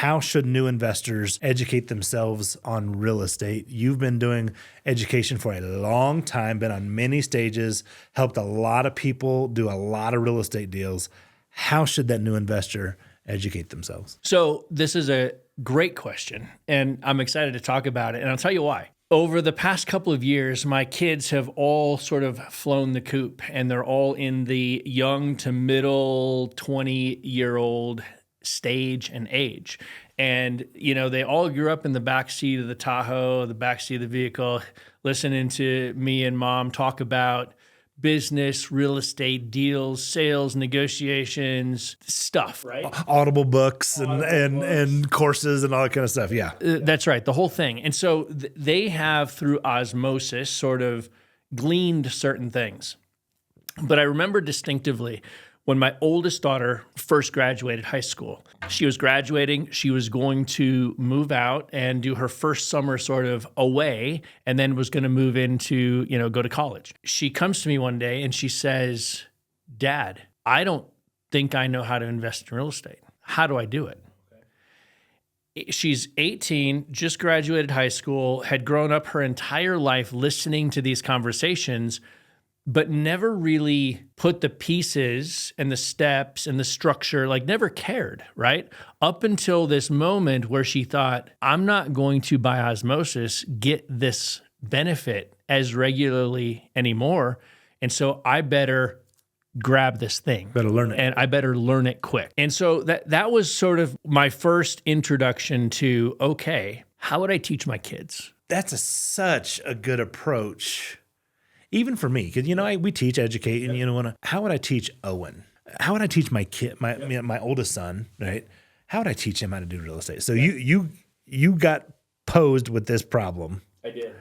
how should new investors educate themselves on real estate? You've been doing education for a long time, been on many stages, helped a lot of people do a lot of real estate deals. How should that new investor educate themselves? So this is a great question, and I'm excited to talk about it, and I'll tell you why. Over the past couple of years, my kids have all sort of flown the coop, and they're all in the young to middle 20-year-old stage and age. And, they all grew up in the backseat of the Tahoe, the backseat of the vehicle, listening to me and mom talk about business, real estate deals, sales, negotiations, stuff, right? Audible books and courses and all that kind of stuff. Yeah. That's right. The whole thing. And so they have, through osmosis, sort of gleaned certain things. But I remember distinctively when my oldest daughter first graduated high school. She was graduating. She was going to move out and do her first summer sort of away, and then was going to move into, go to college. She comes to me one day and she says, "Dad, I don't think I know how to invest in real estate. How do I do it?" She's 18, just graduated high school, had grown up her entire life listening to these conversations, but never really put the pieces and the steps and the structure, never cared, right? Up until this moment where she thought, I'm not going to, by osmosis, get this benefit as regularly anymore. And so I better grab this thing. Better learn it. And I better learn it quick. And so that was sort of my first introduction to, okay, how would I teach my kids? That's such a good approach. Even for me, because we teach, educate, and how would I teach Owen? How would I teach my kid, my oldest son, right? How would I teach him how to do real estate? So you got posed with this problem. I did.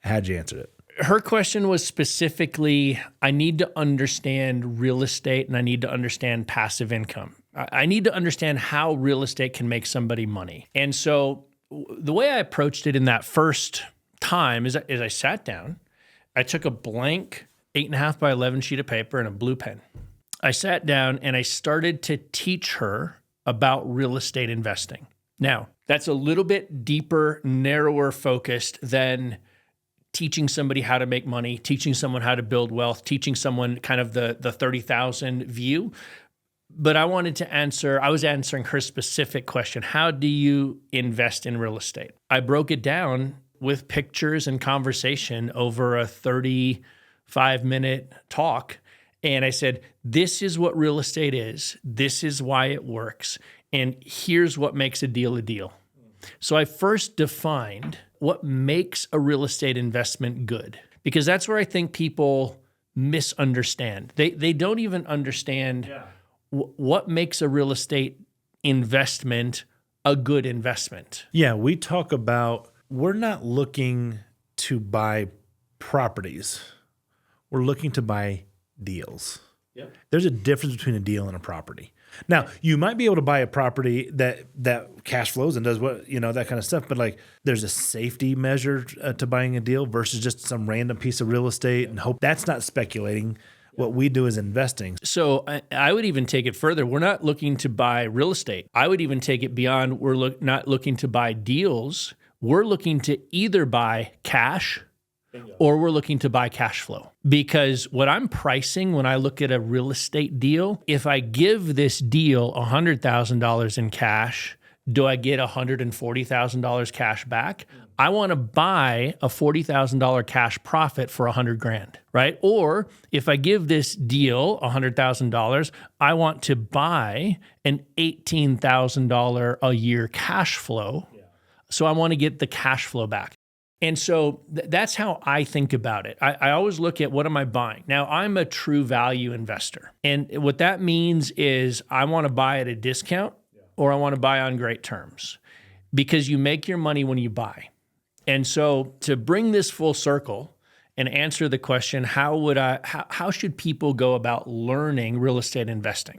How'd you answer it? Her question was specifically, I need to understand real estate and I need to understand passive income. I need to understand how real estate can make somebody money. And so the way I approached it in that first time is I sat down. I took a blank 8.5 by 11 sheet of paper and a blue pen. I sat down and I started to teach her about real estate investing. Now, that's a little bit deeper, narrower focused than teaching somebody how to make money, teaching someone how to build wealth, teaching someone kind of the 30,000 view. But I was answering her specific question. How do you invest in real estate? I broke it down with pictures and conversation over a 35-minute talk. And I said, this is what real estate is. This is why it works. And here's what makes a deal a deal. So I first defined what makes a real estate investment good, because that's where I think people misunderstand. They don't even understand what makes a real estate investment a good investment. Yeah, we talk about we're not looking to buy properties. We're looking to buy deals. Yep. There's a difference between a deal and a property. Now, you might be able to buy a property that cash flows and does that kind of stuff, but there's a safety measure to buying a deal versus just some random piece of real estate and hope. That's not speculating. What we do is investing. So I would even take it further. We're not looking to buy real estate. I would even take it beyond. We're not looking to buy deals. We're looking to either buy cash or we're looking to buy cash flow. Because what I'm pricing when I look at a real estate deal, if I give this deal $100,000 in cash, do I get $140,000 cash back? I want to buy a $40,000 cash profit for $100,000, right? Or if I give this deal $100,000, I want to buy an $18,000 a year cash flow. So I want to get the cash flow back. And so that's how I think about it. I always look at what am I buying? Now, I'm a true value investor. And what that means is I want to buy at a discount or I want to buy on great terms, because you make your money when you buy. And so to bring this full circle and answer the question, how should people go about learning real estate investing?